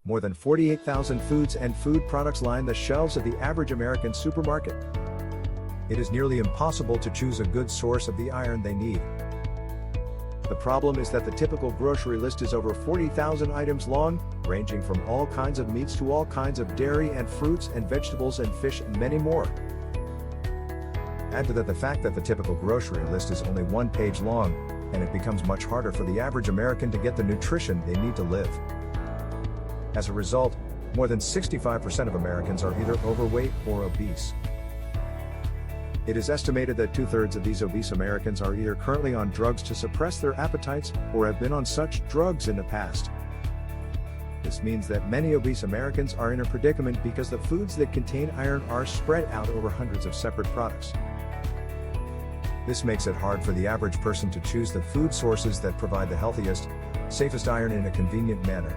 More than 48,000 foods and food products line the shelves of the average American supermarket. It is nearly impossible to choose a good source of the iron they need. The problem is that the typical grocery list is over 40,000 items long, ranging from all kinds of meats to all kinds of dairy and fruits and vegetables and fish and many more. Add to that the fact that the typical grocery list is only one page long, and it becomes much harder for the average American to get the nutrition they need to live. As a result, more than 65% of Americans are either overweight or obese. It is estimated that 2/3 of these obese Americans are either currently on drugs to suppress their appetites or have been on such drugs in the past. This means that many obese Americans are in a predicament because the foods that contain iron are spread out over hundreds of separate products. This makes it hard for the average person to choose the food sources that provide the healthiest, safest iron in a convenient manner.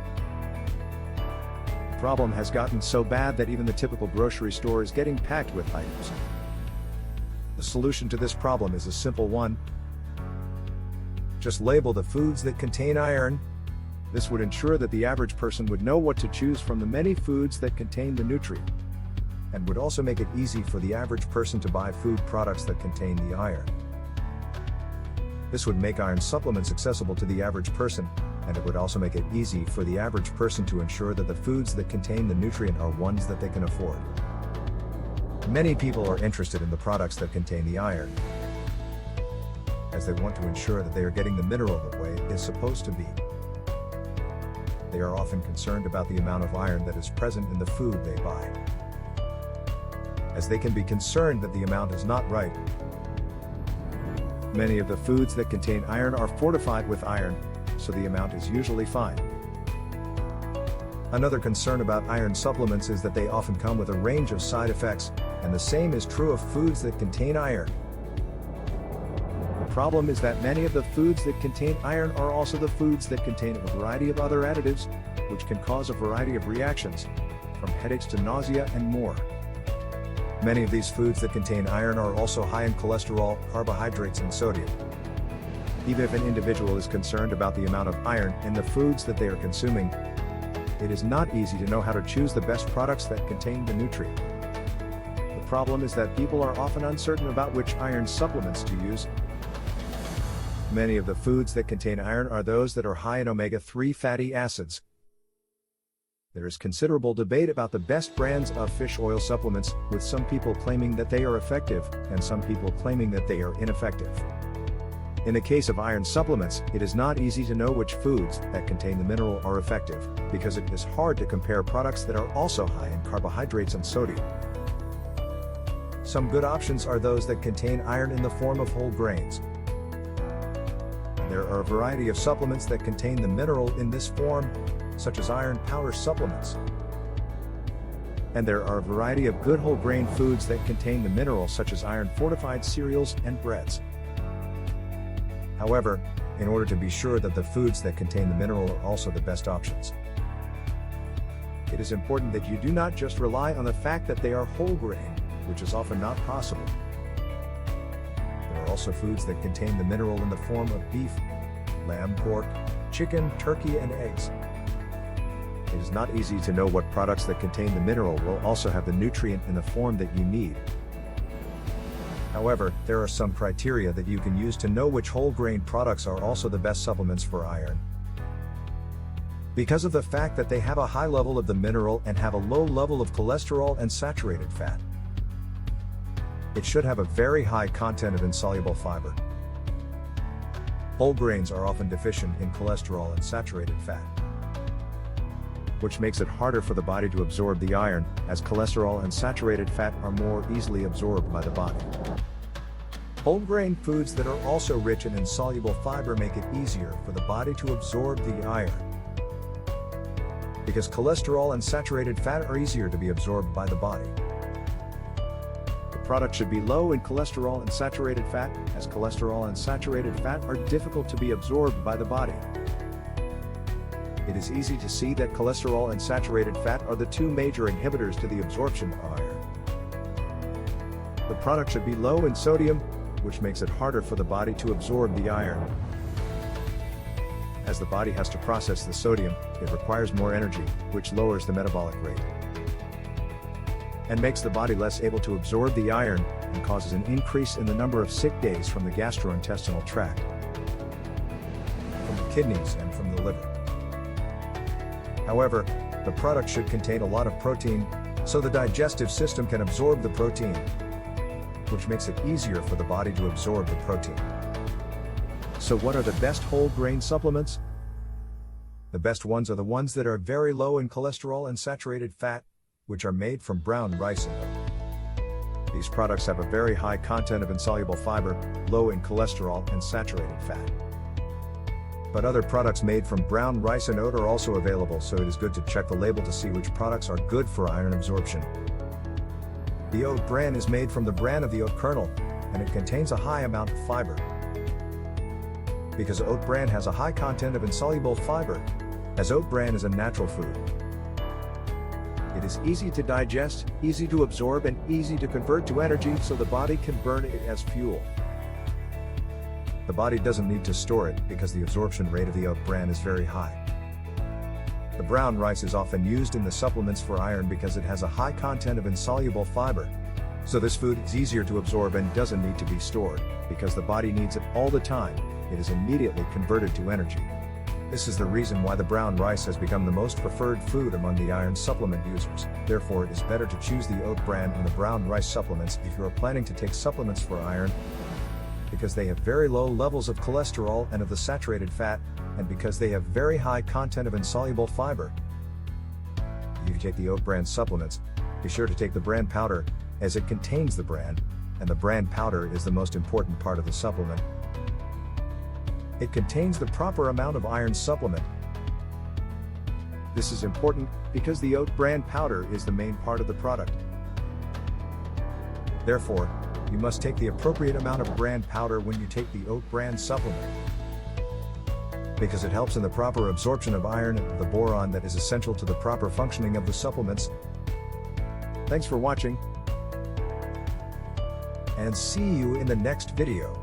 The problem has gotten so bad that even the typical grocery store is getting packed with items. The solution to this problem is a simple one. Just label the foods that contain iron. This would ensure that the average person would know what to choose from the many foods that contain the nutrient, and would also make it easy for the average person to buy food products that contain the iron. This would make iron supplements accessible to the average person, and it would also make it easy for the average person to ensure that the foods that contain the nutrient are ones that they can afford. Many people are interested in the products that contain the iron, as they want to ensure that they are getting the mineral the way it is supposed to be. They are often concerned about the amount of iron that is present in the food they buy, as they can be concerned that the amount is not right. Many of the foods that contain iron are fortified with iron, so the amount is usually fine. Another concern about iron supplements is that they often come with a range of side effects, and the same is true of foods that contain iron. The problem is that many of the foods that contain iron are also the foods that contain a variety of other additives, which can cause a variety of reactions, from headaches to nausea and more. Many of these foods that contain iron are also high in cholesterol, carbohydrates, and sodium. Even if an individual is concerned about the amount of iron in the foods that they are consuming, it is not easy to know how to choose the best products that contain the nutrient. The problem is that people are often uncertain about which iron supplements to use. Many of the foods that contain iron are those that are high in omega-3 fatty acids. There is considerable debate about the best brands of fish oil supplements, with some people claiming that they are effective, and some people claiming that they are ineffective. In the case of iron supplements, it is not easy to know which foods that contain the mineral are effective, because it is hard to compare products that are also high in carbohydrates and sodium. Some good options are those that contain iron in the form of whole grains. There are a variety of supplements that contain the mineral in this form, such as iron powder supplements. And there are a variety of good whole grain foods that contain the mineral, such as iron fortified cereals and breads. However, in order to be sure that the foods that contain the mineral are also the best options, it is important that you do not just rely on the fact that they are whole grain, which is often not possible. There are also foods that contain the mineral in the form of beef, lamb, pork, chicken, turkey, and eggs. It is not easy to know what products that contain the mineral will also have the nutrient in the form that you need. However, there are some criteria that you can use to know which whole grain products are also the best supplements for iron. Because of the fact that they have a high level of the mineral and have a low level of cholesterol and saturated fat, it should have a very high content of insoluble fiber. Whole grains are often deficient in cholesterol and saturated fat, which makes it harder for the body to absorb the iron, as cholesterol and saturated fat are more easily absorbed by the body. Whole grain foods that are also rich in insoluble fiber make it easier for the body to absorb the iron, because cholesterol and saturated fat are easier to be absorbed by the body. The product should be low in cholesterol and saturated fat, as cholesterol and saturated fat are difficult to be absorbed by the body. It is easy to see that cholesterol and saturated fat are the two major inhibitors to the absorption of iron. The product should be low in sodium, which makes it harder for the body to absorb the iron. As the body has to process the sodium, it requires more energy, which lowers the metabolic rate and makes the body less able to absorb the iron, and causes an increase in the number of sick days from the gastrointestinal tract, from the kidneys, and from the liver. However, the product should contain a lot of protein, so the digestive system can absorb the protein, which makes it easier for the body to absorb the protein. So what are the best whole grain supplements? The best ones are the ones that are very low in cholesterol and saturated fat, which are made from brown rice and oat. These products have a very high content of insoluble fiber, low in cholesterol and saturated fat. But other products made from brown rice and oat are also available, so it is good to check the label to see which products are good for iron absorption. The oat bran is made from the bran of the oat kernel, and it contains a high amount of fiber. Because oat bran has a high content of insoluble fiber, as oat bran is a natural food. It is easy to digest, easy to absorb, and easy to convert to energy, so the body can burn it as fuel. The body doesn't need to store it because the absorption rate of the oat bran is very high. The brown rice is often used in the supplements for iron because it has a high content of insoluble fiber. So this food is easier to absorb and doesn't need to be stored, because the body needs it all the time. It is immediately converted to energy. This is the reason why the brown rice has become the most preferred food among the iron supplement users. Therefore, it is better to choose the oat bran and the brown rice supplements if you are planning to take supplements for iron, because they have very low levels of cholesterol and of the saturated fat, and because they have very high content of insoluble fiber. If you take the oat bran supplements, be sure to take the bran powder, as it contains the bran, and the bran powder is the most important part of the supplement. It contains the proper amount of iron supplement. This is important because the oat bran powder is the main part of the product. Therefore, you must take the appropriate amount of bran powder when you take the oat bran supplement, because it helps in the proper absorption of iron and the boron that is essential to the proper functioning of the supplements. Thanks for watching, and see you in the next video.